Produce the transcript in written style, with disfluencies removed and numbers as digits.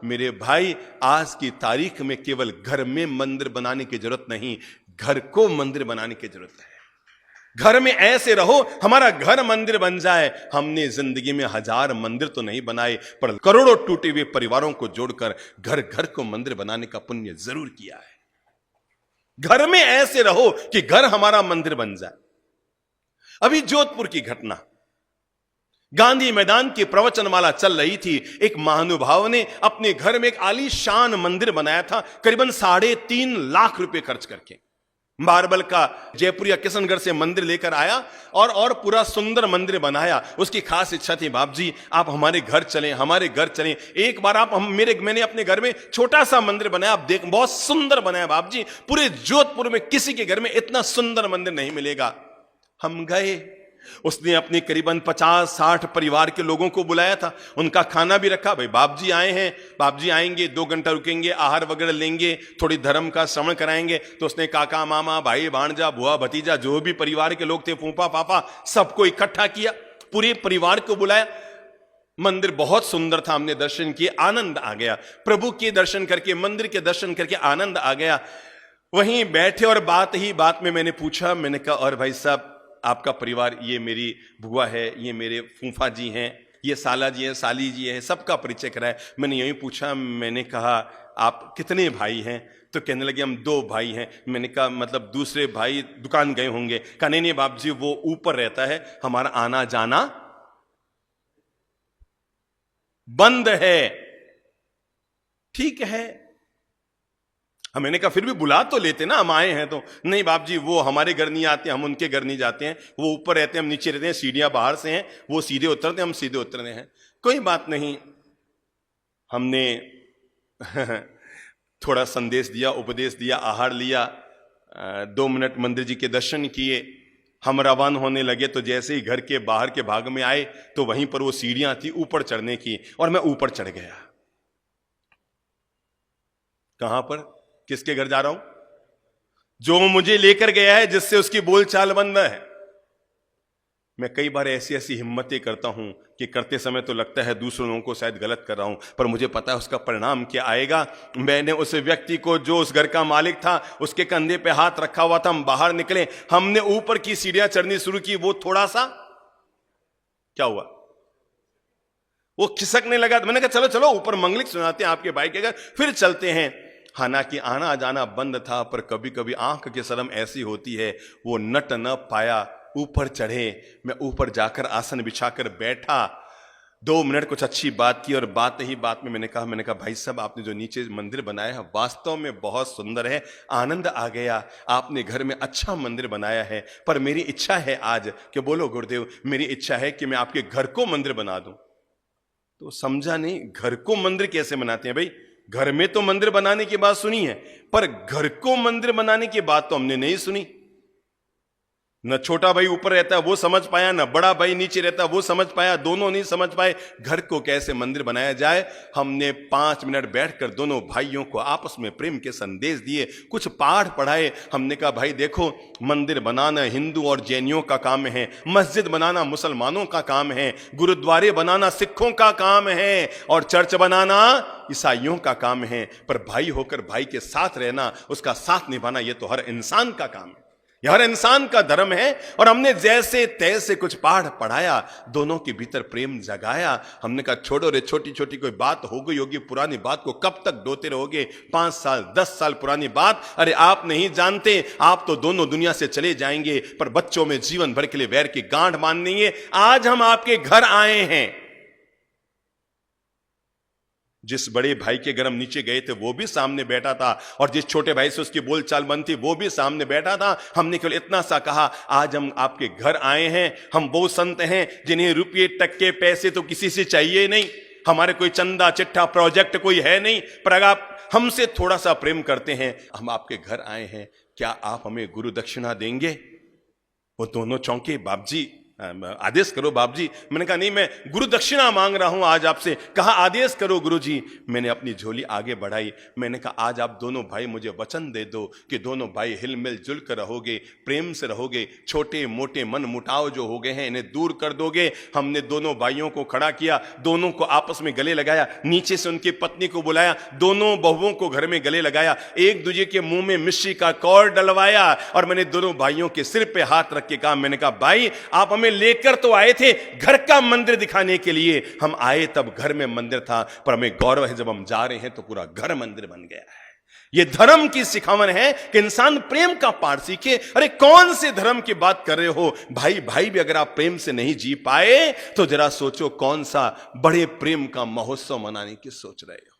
मेरे भाई, आज की तारीख में केवल घर में मंदिर बनाने की जरूरत नहीं, घर को मंदिर बनाने की जरूरत है। घर में ऐसे रहो हमारा घर मंदिर बन जाए। हमने जिंदगी में 1000 मंदिर तो नहीं बनाए, पर करोड़ों टूटे हुए परिवारों को जोड़कर घर घर को मंदिर बनाने का पुण्य जरूर किया है। घर में ऐसे रहो कि घर हमारा मंदिर बन जाए। अभी जोधपुर की घटना, गांधी मैदान की प्रवचनमाला चल रही थी। एक महानुभाव ने अपने घर में एक आलीशान मंदिर बनाया था, करीबन 3.5 लाख रुपए खर्च करके। मार्बल का जयपुर या किशनगढ़ से मंदिर लेकर आया और पूरा सुंदर मंदिर बनाया। उसकी खास इच्छा थी, बाप जी आप हमारे घर चलें, हमारे घर चलें, एक बार आप मैंने अपने घर में छोटा सा मंदिर बनाया, आप देख बहुत सुंदर बनाया बाप जी, पूरे जोधपुर में किसी के घर में इतना सुंदर मंदिर नहीं मिलेगा। हम गए, उसने अपने करीबन 50-60 परिवार के लोगों को बुलाया था, उनका खाना भी रखा। भाई बाप जी आए हैं, बाप जी आएंगे, 2 घंटा रुकेंगे, आहार वगैरह लेंगे, थोड़ी धर्म का श्रवण कराएंगे। तो उसने काका मामा भाई भांजा बुआ भतीजा जो भी परिवार के लोग थे, फूफा पापा, सबको इकट्ठा किया, पूरे परिवार को बुलाया। मंदिर बहुत सुंदर था, हमने दर्शन किए, आनंद आ गया। प्रभु के दर्शन करके, मंदिर के दर्शन करके आनंद आ गया। वहीं बैठे और बात ही बात में मैंने पूछा, मैंने कहा और भाई साहब आपका परिवार, ये मेरी बुआ है, ये मेरे फूफा जी हैं, ये साला जी हैं, साली जी हैं, सबका परिचय कराया। मैंने यही पूछा, मैंने कहा आप कितने भाई हैं? तो कहने लगे हम 2 भाई हैं। मैंने कहा मतलब दूसरे भाई दुकान गए होंगे? कहा नहीं बाप जी वो ऊपर रहता है, हमारा आना जाना बंद है। ठीक है, मैंने कहा फिर भी बुला तो लेते ना, हम आए हैं तो। नहीं बाप जी वो हमारे घर नहीं आते, हम उनके घर नहीं जाते हैं, वो ऊपर रहते हैं, हम नीचे रहते हैं, सीढ़ियां बाहर से हैं, वो सीधे उतरते हैं, हम सीधे उतरते हैं। कोई बात नहीं, हमने थोड़ा संदेश दिया, उपदेश दिया, आहार लिया, 2 मिनट मंदिर जी के दर्शन किए, हम रवाना होने लगे। तो जैसे ही घर के बाहर के भाग में आए तो वहीं पर वो सीढ़ियां थी ऊपर चढ़ने की, और मैं ऊपर चढ़ गया। कहां पर, किसके घर जा रहा हूं? जो मुझे लेकर गया है, जिससे उसकी बोलचाल बंद है। मैं कई बार ऐसी हिम्मतें करता हूं कि करते समय तो लगता है दूसरों लोगों को शायद गलत कर रहा हूं, पर मुझे पता है उसका परिणाम क्या आएगा। मैंने उस व्यक्ति को, जो उस घर का मालिक था, उसके कंधे पे हाथ रखा हुआ था। हम बाहर निकले, हमने ऊपर की सीढ़ियां चढ़नी शुरू की। वो थोड़ा सा क्या हुआ, वो खिसकने लगा। मैंने कहा चलो चलो ऊपर मंगलिक सुनाते हैं आपके भाई के घर, फिर चलते हैं। हालांकि आना जाना बंद था, पर कभी कभी आंख की शर्म ऐसी होती है, वो नट न पाया, ऊपर चढ़े। मैं ऊपर जाकर आसन बिछाकर बैठा, 2 मिनट कुछ अच्छी बात की, और बात ही बात में मैंने कहा भाई साहब आपने जो नीचे मंदिर बनाया है वास्तव में बहुत सुंदर है, आनंद आ गया, आपने घर में अच्छा मंदिर बनाया है, पर मेरी इच्छा है आज कि, बोलो गुरुदेव, मेरी इच्छा है कि मैं आपके घर को मंदिर बना दूं। तो समझा नहीं, घर को मंदिर कैसे बनाते हैं भाई? घर में तो मंदिर बनाने की बात सुनी है, पर घर को मंदिर बनाने की बात तो हमने नहीं सुनी। न छोटा भाई ऊपर रहता है वो समझ पाया, न बड़ा भाई नीचे रहता है वो समझ पाया, दोनों नहीं समझ पाए घर को कैसे मंदिर बनाया जाए। हमने 5 मिनट बैठकर दोनों भाइयों को आपस में प्रेम के संदेश दिए, कुछ पाठ पढ़ाए। हमने कहा भाई देखो, मंदिर बनाना हिंदू और जैनियों का काम है, मस्जिद बनाना मुसलमानों का काम है, गुरुद्वारे बनाना सिखों का काम है, और चर्च बनाना ईसाइयों का काम है। पर भाई होकर भाई के साथ रहना, उसका साथ निभाना, यह तो हर इंसान का काम है, हर इंसान का धर्म है। और हमने जैसे तैसे कुछ पाठ पढ़ाया, दोनों के भीतर प्रेम जगाया। हमने कहा छोड़ो रे, छोटी छोटी कोई बात हो गई होगी, पुरानी बात को कब तक ढोते रहोगे, 5 साल 10 साल पुरानी बात, अरे आप नहीं जानते, आप तो दोनों दुनिया से चले जाएंगे, पर बच्चों में जीवन भर के लिए वैर की गांठ बांधनी है। आज हम आपके घर आए हैं, जिस बड़े भाई के घर हम नीचे गए थे वो भी सामने बैठा था, और जिस छोटे भाई से उसकी बोलचाल बंद थी वो भी सामने बैठा था। हमने केवल इतना सा कहा, आज हम आपके घर आए हैं, हम वो संत हैं जिन्हें रुपये टक्के पैसे तो किसी से चाहिए नहीं, हमारे कोई चंदा चिट्ठा प्रोजेक्ट कोई है नहीं, पर अगर आप हमसे थोड़ा सा प्रेम करते हैं, हम आपके घर आए हैं, क्या आप हमें गुरु दक्षिणा देंगे? वो दोनों चौंके, बाप जी आदेश करो बाप जी। मैंने कहा नहीं, मैं गुरु दक्षिणा मांग रहा हूं आज आपसे। कहा आदेश करो गुरु जी। मैंने अपनी झोली आगे बढ़ाई। मैंने कहा आज आप दोनों भाई मुझे वचन दे दो कि दोनों भाई हिल मिल जुल कर रहोगे, प्रेम से रहोगे, छोटे मोटे मन मुटाव जो हो गए हैं इन्हें दूर कर दोगे। हमने दोनों भाइयों को खड़ा किया, दोनों को आपस में गले लगाया, नीचे से उनकी पत्नी को बुलाया, दोनों बहुओं को घर में गले लगाया, एक दूसरे के मुंह में मिश्री का कौर डलवाया और मैंने दोनों भाइयों के सिर पे हाथ रख के कहा, मैंने कहा भाई आप हमें लेकर तो आए थे घर का मंदिर दिखाने के लिए, हम आए तब घर में मंदिर था, पर हमें गौरव है जब हम जा रहे हैं तो पूरा घर मंदिर बन गया है। यह धर्म की सिखावन है कि इंसान प्रेम का पाठ सीखे। अरे कौन से धर्म की बात कर रहे हो भाई? भाई भी अगर आप प्रेम से नहीं जी पाए तो जरा सोचो कौन सा बड़े प्रेम का महोत्सव मनाने की सोच रहे हो।